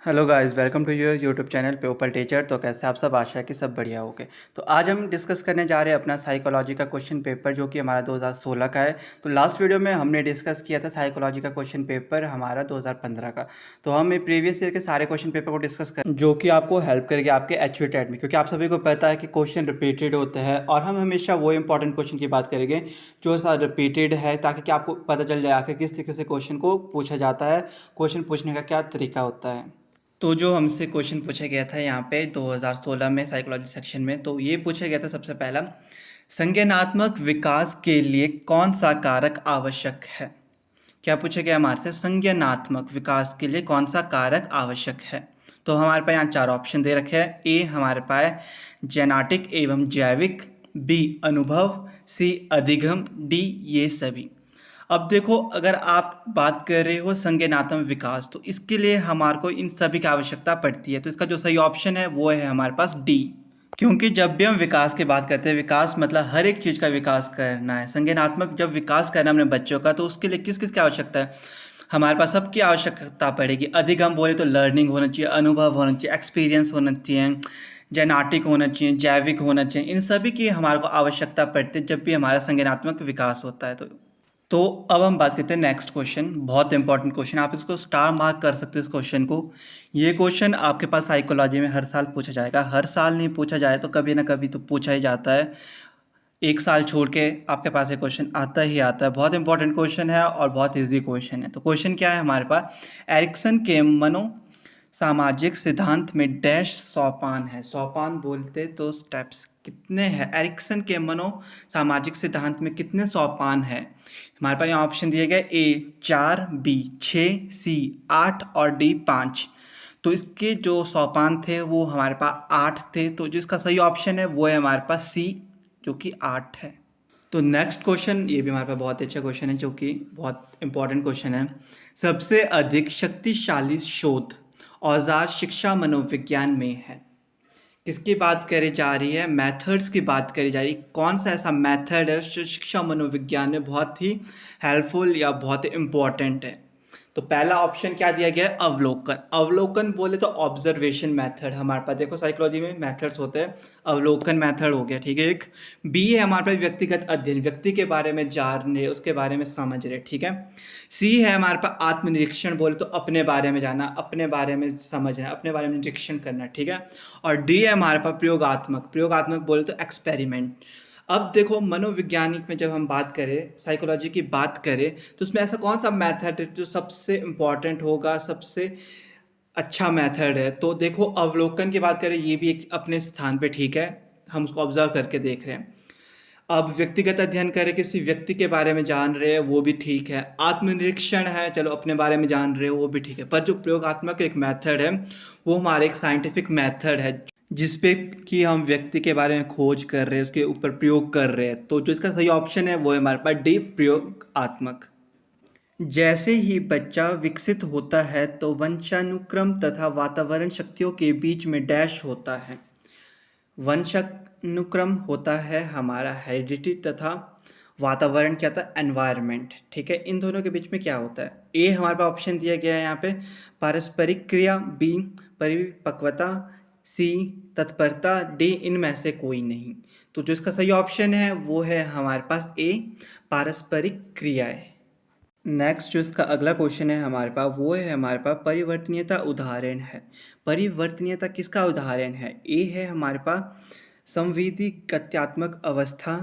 Hello guys, welcome to your YouTube channel paper teacher. तो कैसे आप सब, आशा है कि सब बढ़िया होंगे। तो आज हम डिस्कस करने जा रहे हैं अपना साइकोलॉजी का क्वेश्चन पेपर, जो कि हमारा 2016 का है। तो लास्ट वीडियो में हमने डिस्कस किया था साइकोलॉजी का क्वेश्चन पेपर हमारा 2015 का। तो हम प्रीवियस ईयर के सारे क्वेश्चन पेपर को डिस्कस कर, जो कि आपको हेल्प करेगी आपके एचवीटेट में, क्योंकि आप सभी को पता है कि क्वेश्चन रिपीटेड होते हैं और हम हमेशा वो इंपॉर्टेंट क्वेश्चन की बात करेंगे जो रिपीटेड है, ताकि कि आपको पता चल जाए आखिर किस तरीके से क्वेश्चन को पूछा जाता है, क्वेश्चन पूछने का क्या तरीका होता है। तो जो हमसे क्वेश्चन पूछा गया था यहाँ पे 2016 में साइकोलॉजी सेक्शन में, तो ये पूछा गया था सबसे पहला, संज्ञानात्मक विकास के लिए कौन सा कारक आवश्यक है। क्या पूछा गया हमारे से, संज्ञानात्मक विकास के लिए कौन सा कारक आवश्यक है। तो हमारे पास यहाँ चार ऑप्शन दे रखे हैं। ए हमारे पास जेनेटिक एवं जैविक, बी अनुभव, सी अधिगम, डी ये सभी। अब देखो, अगर आप बात कर रहे हो संज्ञानात्मक विकास, तो इसके लिए हमारे को इन सभी की आवश्यकता पड़ती है। तो इसका जो सही ऑप्शन है वो है हमारे पास डी। क्योंकि जब भी हम विकास की बात करते हैं, विकास मतलब हर एक चीज़ का विकास करना है। संज्ञानात्मक जब विकास करना है अपने बच्चों का, तो उसके लिए किस किस की आवश्यकता है, हमारे पास सबकी आवश्यकता पड़ेगी। अधिक हम बोले तो लर्निंग होना चाहिए, अनुभव होना चाहिए, एक्सपीरियंस होना चाहिए, जेनेटिक होना चाहिए, जैविक होना चाहिए। इन सभी की हमारे को आवश्यकता पड़ती है जब भी हमारा संज्ञानात्मक विकास होता है। तो अब हम बात करते हैं नेक्स्ट क्वेश्चन, बहुत इंपॉर्टेंट क्वेश्चन। आप इसको स्टार मार्क कर सकते हो इस क्वेश्चन को। ये क्वेश्चन आपके पास साइकोलॉजी में हर साल पूछा जाएगा। हर साल नहीं पूछा जाए तो कभी ना कभी तो पूछा ही जाता है। एक साल छोड़ के आपके पास ये क्वेश्चन आता ही आता है। बहुत इंपॉर्टेंट क्वेश्चन है और बहुत ईजी क्वेश्चन है। तो क्वेश्चन क्या है हमारे पास, एरिक्सन के मनो सामाजिक सिद्धांत में डैश सोपान है। सोपान बोलते तो स्टेप्स कितने हैं, एरिक्सन के मनो सामाजिक सिद्धांत में कितने सोपान है। हमारे पास यहाँ ऑप्शन दिए गए, ए 4, बी 6, सी 8 और डी 5। तो इसके जो सोपान थे वो हमारे पास 8 थे। तो जिसका सही ऑप्शन है वो है हमारे पास सी, जो कि 8 है। तो नेक्स्ट क्वेश्चन, ये भी हमारे पास बहुत अच्छा क्वेश्चन है, जो कि बहुत इंपॉर्टेंट क्वेश्चन है। सबसे अधिक शक्तिशाली शोध औजार शिक्षा मनोविज्ञान में है। किसकी बात करी जा रही है, मेथड्स की बात करी जा रही है। कौन सा ऐसा मेथड है जो शिक्षा मनोविज्ञान में बहुत ही हेल्पफुल या बहुत ही इम्पोर्टेंट है। तो पहला ऑप्शन क्या दिया गया है, अवलोकन। अवलोकन बोले तो ऑब्जर्वेशन मेथड। हमारे पास देखो साइकोलॉजी में मेथड्स होते हैं, अवलोकन मेथड हो गया, ठीक है। एक बी है हमारे पास व्यक्तिगत अध्ययन, व्यक्ति के बारे में जान रहे, उसके बारे में समझ रहे, ठीक है। सी है हमारे पास आत्मनिरीक्षण, बोले तो अपने बारे में जाना, अपने बारे में समझना, अपने बारे में निरीक्षण करना, ठीक है। और डी है हमारे पास प्रयोगात्मक। प्रयोगात्मक बोले तो एक्सपेरिमेंट। अब देखो, मनोवैज्ञानिक में जब हम बात करें, साइकोलॉजी की बात करें, तो उसमें ऐसा कौन सा मेथड है जो सबसे इम्पॉर्टेंट होगा, सबसे अच्छा मेथड है। तो देखो, अवलोकन की बात करें, ये भी एक अपने स्थान पे ठीक है, हम उसको ऑब्जर्व करके देख रहे हैं। अब व्यक्तिगत अध्ययन करें, किसी व्यक्ति के बारे में जान रहे हैं, वो भी ठीक है। आत्मनिरीक्षण है, चलो अपने बारे में जान रहे हो, वो भी ठीक है। पर जो प्रयोगात्मक एक मेथड है, वो हमारे एक साइंटिफिक मेथड है, जिसपे कि हम व्यक्ति के बारे में खोज कर रहे हैं, उसके ऊपर प्रयोग कर रहे हैं। तो जो इसका सही ऑप्शन है वो है हमारे पास डी, प्रयोगात्मक। जैसे ही बच्चा विकसित होता है तो वंशानुक्रम तथा वातावरण शक्तियों के बीच में डैश होता है। वंशानुक्रम होता है हमारा हेरिडिटी, तथा वातावरण क्या था, एनवायरनमेंट, ठीक है। इन दोनों के बीच में क्या होता है, ए हमारे पास ऑप्शन दिया गया है यहाँ पे पारस्परिक क्रिया, बी परिपक्वता, सी तत्परता, डी इनमें से कोई नहीं। तो जो इसका सही ऑप्शन है वो है हमारे पास ए, पारस्परिक क्रियाएं। नेक्स्ट जो इसका अगला क्वेश्चन है हमारे पास, वो है हमारे पास परिवर्तनीयता उदाहरण है। परिवर्तनीयता किसका उदाहरण है, ए है हमारे पास संवेदी गत्यात्मक अवस्था,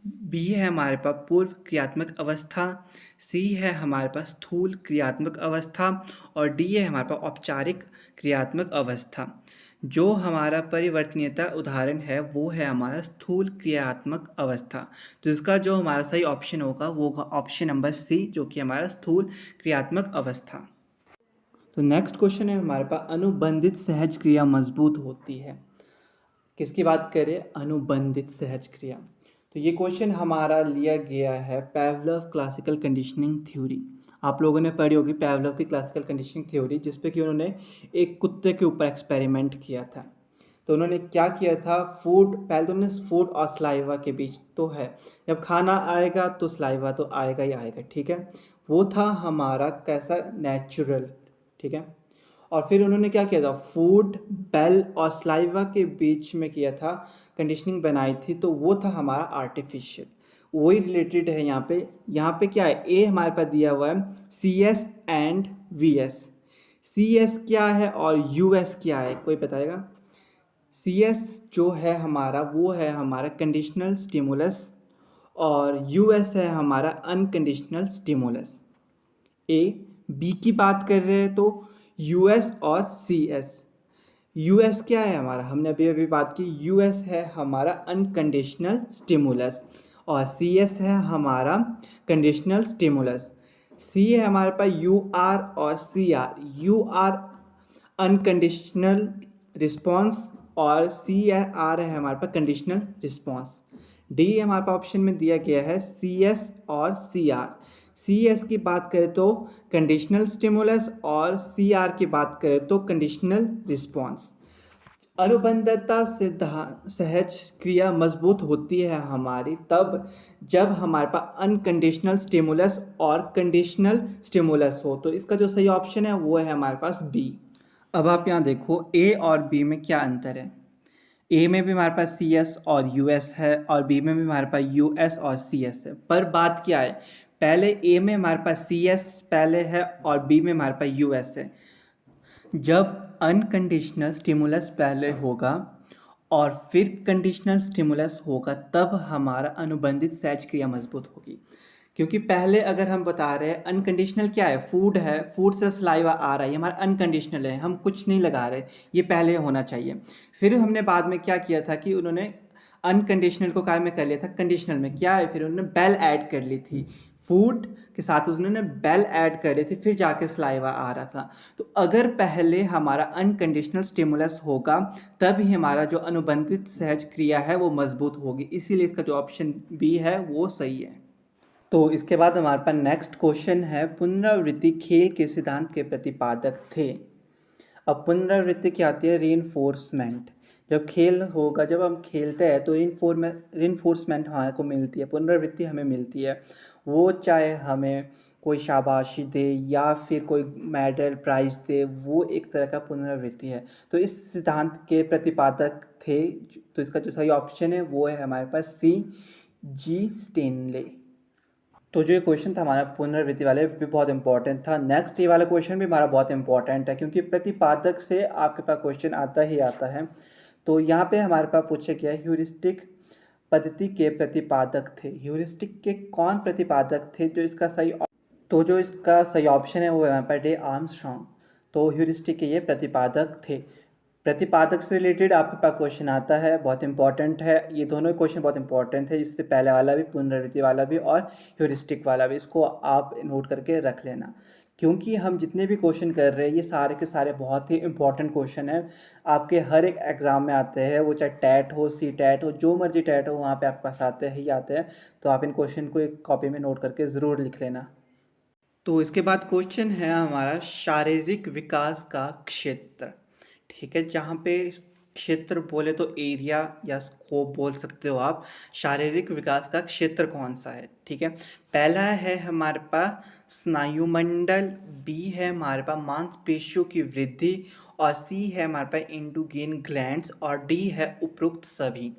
बी है हमारे पास पूर्व क्रियात्मक अवस्था, सी है हमारे पास स्थूल क्रियात्मक अवस्था, और डी है हमारे पास औपचारिक क्रियात्मक अवस्था। जो हमारा परिवर्तनीयता उदाहरण है वो है हमारा स्थूल क्रियात्मक अवस्था। तो इसका जो हमारा सही ऑप्शन होगा वो होगा ऑप्शन नंबर सी, जो कि हमारा स्थूल क्रियात्मक अवस्था। तो नेक्स्ट क्वेश्चन है हमारे पास, अनुबंधित सहज क्रिया मजबूत होती है। किसकी बात करें, अनुबंधित सहज क्रिया। तो ये क्वेश्चन हमारा लिया गया है पैवलव क्लासिकल कंडीशनिंग थ्योरी। आप लोगों ने पढ़ी होगी पैवलव की क्लासिकल कंडीशनिंग थ्योरी, जिसपे कि उन्होंने एक कुत्ते के ऊपर एक्सपेरिमेंट किया था। तो उन्होंने क्या किया था, फूड, पहले तो उन्होंने फूड और स्लाइवा के बीच तो है, जब खाना आएगा तो स्लाइवा तो आएगा ही आएगा, ठीक है। वो था हमारा कैसा, नेचुरल, ठीक है। और फिर उन्होंने क्या किया था, फूड, बेल और स्लाइवा के बीच में किया था, कंडीशनिंग बनाई थी, तो वो था हमारा आर्टिफिशियल। वही रिलेटेड है यहाँ पे क्या है, ए हमारे पास दिया हुआ है C S and V S. C S क्या है और यू एस क्या है, कोई बताएगा? सी एस जो है हमारा, वो है हमारा कंडीशनल स्टिमुलस और यू एस है हमारा अनकंडीशनल स्टिमुलस। ए बी की बात कर रहे हैं तो यू एस और सी एस। यू एस क्या है हमारा, हमने अभी अभी बात की, यू एस है हमारा अनकंडीशनल स्टिमुलस और सी एस है हमारा कंडीशनल स्टिमुलस। सी है हमारे पास यू आर और C R. U R unconditional response और सी आर है हमारे पास कंडीशनल रिस्पॉन्स। डी हमारे पास ऑप्शन में दिया गया है सी एस और सी आर। सी एस की बात करें तो कंडीशनल स्टिमुलस और सी आर की बात करें तो कंडीशनल रिस्पॉन्स। अनुबंधता सहज क्रिया मजबूत होती है हमारी तब जब हमारे पास अनकंडीशनल स्टिमुलस और कंडीशनल स्टिमुलस हो। तो इसका जो सही ऑप्शन है वो है हमारे पास बी। अब आप यहाँ देखो ए और बी में क्या अंतर है। ए में भी हमारे पास सी एस और यू एस है और बी में भी हमारे पास यू एस और सी एस है, पर बात क्या है, पहले ए में हमारे पास सी एस पहले है और बी में हमारे पास यू एस है। जब अनकंडीशनल स्टिमुलस पहले होगा और फिर कंडीशनल स्टिमुलस होगा तब हमारा अनुबंधित सहज क्रिया मजबूत होगी। क्योंकि पहले अगर हम बता रहे हैं अनकंडीशनल क्या है, फूड है, फूड से सलाइवा आ रहा है, ये हमारा अनकंडीशनल है, हम कुछ नहीं लगा रहे, ये पहले होना चाहिए। फिर हमने बाद में क्या किया था कि उन्होंने अनकंडीशनल को काय में कर लिया था कंडीशनल में, क्या है, फिर उन्होंने बेल ऐड कर ली थी, फूड के साथ उन्होंने बेल ऐड कर ली थी, फिर जाके सलाइवा आ रहा था। तो अगर पहले हमारा अनकंडीशनल स्टिमुलस होगा तब ही हमारा जो अनुबंधित सहज क्रिया है वो मजबूत होगी, इसीलिए इसका जो ऑप्शन बी है वो सही है। तो इसके बाद हमारे पास नेक्स्ट क्वेश्चन है, पुनरावृत्ति खेल के सिद्धांत के प्रतिपादक थे। अब पुनरावृत्ति क्या आती है, रीइंफोर्समेंट। जब खेल होगा, जब हम खेलते हैं तो रीइंफोर्समेंट हमारे को मिलती है, पुनरावृत्ति हमें मिलती है, वो चाहे हमें कोई शाबाशी दे या फिर कोई मेडल प्राइज दे, वो एक तरह का पुनरावृत्ति है। तो इस सिद्धांत के प्रतिपादक थे, तो इसका जो सही ऑप्शन है वो है हमारे पास सी, जी स्टेनले। तो जो ये क्वेश्चन था हमारा पुनरावृत्ति वाले भी बहुत इंपॉर्टेंट था। नेक्स्ट ये वाला क्वेश्चन भी हमारा बहुत इंपॉर्टेंट है क्योंकि प्रतिपादक से आपके पास क्वेश्चन आता ही आता है। तो यहाँ पे हमारे पास पूछा गया ह्यूरिस्टिक पद्धति के प्रतिपादक थे। ह्यूरिस्टिक के कौन प्रतिपादक थे, जो इसका सही ऑप्शन है वो है हमारे पास डे आर्मस्ट्रॉन्ग। तो ह्यूरिस्टिक के ये प्रतिपादक थे। प्रतिपादक से रिलेटेड आपके पास क्वेश्चन आता है, बहुत इंपॉर्टेंट है, ये दोनों क्वेश्चन बहुत इंपॉर्टेंट है, इससे पहले वाला भी, पुनरावृत्ति वाला भी और ह्यूरिस्टिक वाला भी, इसको आप नोट करके रख लेना क्योंकि हम जितने भी क्वेश्चन कर रहे हैं ये सारे के सारे बहुत ही इंपॉर्टेंट क्वेश्चन हैं, आपके हर एक एग्ज़ाम में आते हैं, वो चाहे टैट हो, सी टैट हो, जो मर्जी टैट हो, वहाँ पे आपके पास आते ही आते हैं। तो आप इन क्वेश्चन को एक कॉपी में नोट करके ज़रूर लिख लेना। तो इसके बाद क्वेश्चन है हमारा शारीरिक विकास का क्षेत्र। ठीक है, जहाँ पे क्षेत्र बोले तो एरिया या स्कोप बोल सकते हो आप। शारीरिक विकास का क्षेत्र कौन सा है, ठीक है, पहला है हमारे पास स्नायुमंडल, बी है हमारे पास मांसपेशियों की वृद्धि और सी है हमारे पास इंडोगेन ग्लैंड्स और डी है उपरोक्त सभी।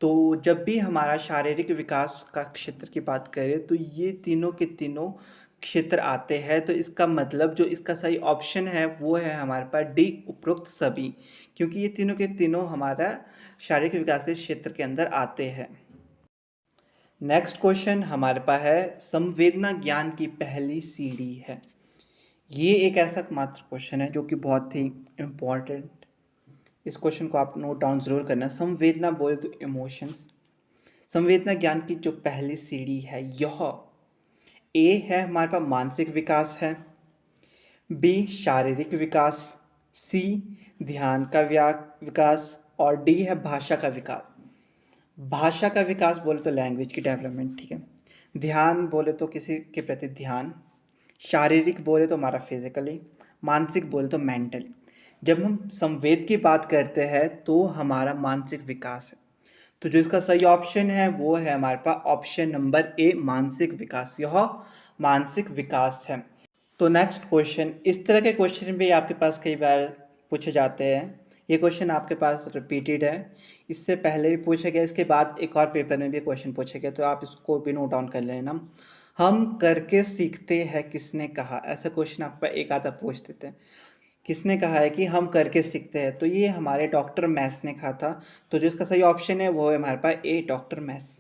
तो जब भी हमारा शारीरिक विकास का क्षेत्र की बात करें तो ये तीनों के तीनों क्षेत्र आते हैं, तो इसका मतलब जो इसका सही ऑप्शन है वो है हमारे पास डी, उपरोक्त सभी, क्योंकि ये तीनों के तीनों हमारा शारीरिक विकास के क्षेत्र के अंदर आते हैं। नेक्स्ट क्वेश्चन हमारे पास है, संवेदना ज्ञान की पहली सीढ़ी है। ये एक ऐसा मात्र क्वेश्चन है जो कि बहुत ही इम्पोर्टेंट, इस क्वेश्चन को आप नोट डाउन जरूर करना। संवेदना बोले तो इमोशंस, संवेदना ज्ञान की जो पहली सीढ़ी है यह ए है हमारे पास मानसिक विकास है, बी शारीरिक विकास, सी ध्यान का विकास और डी है भाषा का विकास। भाषा का विकास बोले तो लैंग्वेज की डेवलपमेंट, ठीक है, ध्यान बोले तो किसी के प्रति ध्यान, शारीरिक बोले तो हमारा फिजिकली, मानसिक बोले तो मेंटली। जब हम संवेद की बात करते हैं तो हमारा मानसिक विकास है, तो जो इसका सही ऑप्शन है वो है हमारे पास ऑप्शन नंबर ए, मानसिक विकास। यह मानसिक विकास है। तो नेक्स्ट क्वेश्चन, इस तरह के क्वेश्चन भी आपके पास कई बार पूछे जाते हैं। ये क्वेश्चन आपके पास रिपीटेड है, इससे पहले भी पूछा गया, इसके बाद एक और पेपर में भी क्वेश्चन पूछे गए, तो आप इसको भी नोट डाउन कर लेना। हम करके सीखते हैं किसने कहा, ऐसा क्वेश्चन आपका एक आधा पूछ देते हैं। किसने कहा है कि हम करके सीखते हैं, तो ये हमारे डॉक्टर मैस ने कहा था। तो जो इसका सही ऑप्शन है वो है हमारे पास ए, डॉक्टर मैस।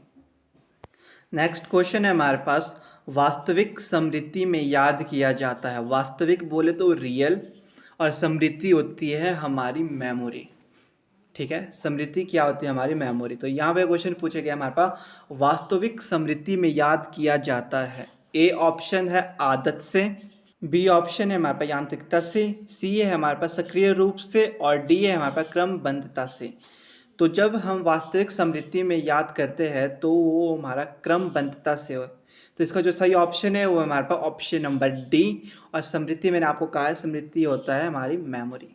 नेक्स्ट क्वेश्चन है हमारे पास, वास्तविक स्मृति में याद किया जाता है। वास्तविक बोले तो रियल, और स्मृति होती है हमारी मेमोरी। ठीक है, स्मृति क्या होती है, हमारी मेमोरी। तो यहाँ पे क्वेश्चन पूछे गया हमारे पास, वास्तविक स्मृति में याद किया जाता है। ए ऑप्शन है आदत से, बी ऑप्शन है हमारे पास यांत्रिकता से, सी है हमारे पास सक्रिय रूप से, और डी है हमारे पास क्रमबद्धता से। तो जब हम वास्तविक स्मृति में याद करते हैं तो वो हमारा क्रमबद्धता से हो। तो इसका जो सही ऑप्शन है वो हमारे पास ऑप्शन नंबर डी, और स्मृति मैंने आपको कहा है स्मृति होता है हमारी मेमोरी।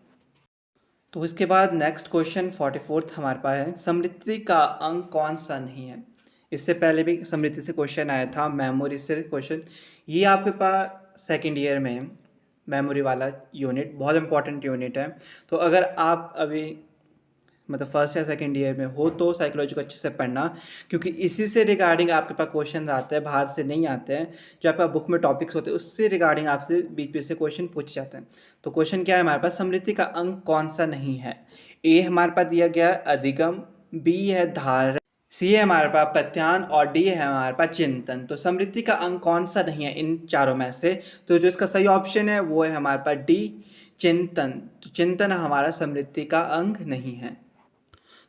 तो इसके बाद नेक्स्ट क्वेश्चन 44 हमारे पास है, स्मृति का अंग कौन सा नहीं है। इससे पहले भी स्मृति से क्वेश्चन आया था, मेमोरी से क्वेश्चन। ये आपके पास सेकेंड ईयर में मेमोरी वाला यूनिट बहुत इंपॉर्टेंट यूनिट है। तो अगर आप अभी मतलब फर्स्ट या सेकंड ईयर में हो तो साइकोलॉजी को अच्छे से पढ़ना, क्योंकि इसी से रिगार्डिंग आपके पास क्वेश्चन आते हैं, बाहर से नहीं आते हैं। जो आपका बुक में टॉपिक्स होते हैं उससे रिगार्डिंग आपसे बीच बीच से क्वेश्चन पूछ जाते हैं। तो क्वेश्चन क्या है हमारे पास, स्मृति का अंग कौन सा नहीं है। ए हमारे पास दिया गया है अधिगम, बी है धारणा, सी है हमारे पास प्रत्यान, और डी है हमारे पास चिंतन। तो स्मृति का अंग कौन सा नहीं है इन चारों में से, तो जो इसका सही ऑप्शन है वो है हमारे पास डी, चिंतन। तो चिंतन हमारा स्मृति का अंग नहीं है।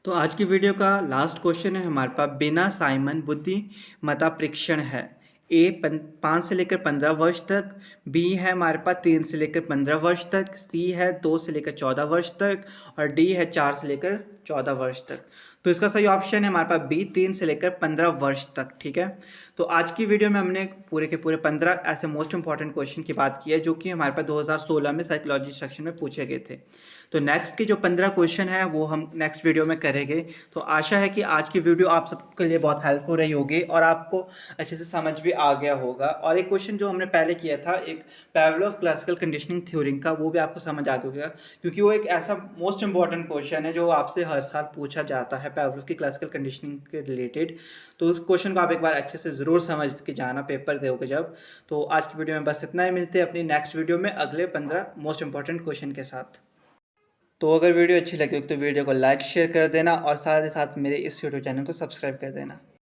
तो आज की वीडियो का लास्ट क्वेश्चन है हमारे पास, बिना साइमन बुद्धिमत्ता परीक्षण है। ए 5 से लेकर 15 वर्ष तक, बी है हमारे पास 3 से लेकर 15 वर्ष तक, सी है 2 से लेकर 14 वर्ष तक, और डी है 4 से लेकर 14 वर्ष तक। तो इसका सही ऑप्शन है हमारे पास बी, 3 से लेकर 15 वर्ष तक। ठीक है, तो आज की वीडियो में हमने पूरे के पूरे 15 ऐसे मोस्ट इंपॉर्टेंट क्वेश्चन की बात की है जो कि हमारे पास 2016 में साइकोलॉजी सेक्शन में पूछे गए थे। तो नेक्स्ट के जो 15 क्वेश्चन है वो हम नेक्स्ट वीडियो में करेंगे। तो आशा है कि आज की वीडियो आप सबके लिए बहुत हेल्पफुल रही होगी और आपको अच्छे से समझ भी आ गया होगा। और एक क्वेश्चन जो हमने पहले किया था, एक पावलोव क्लासिकल कंडीशनिंग थ्योरी का, वो भी आपको समझ आ गया, क्योंकि वो एक ऐसा मोस्ट इंपॉर्टेंट क्वेश्चन है जो आपसे हर साल पूछा जाता है पावलोव की क्लासिकल कंडीशनिंग के रिलेटेड। तो उस क्वेश्चन को आप एक बार अच्छे से ज़रूर समझ के जाना पेपर दोगे जब। तो आज की वीडियो में बस इतना ही, मिलते हैं अपनी नेक्स्ट वीडियो में अगले 15 मोस्ट इंपॉर्टेंट क्वेश्चन के साथ। तो अगर वीडियो अच्छी लगी हो तो वीडियो को लाइक शेयर कर देना, और साथ ही साथ मेरे इस यूट्यूब चैनल को सब्सक्राइब कर देना।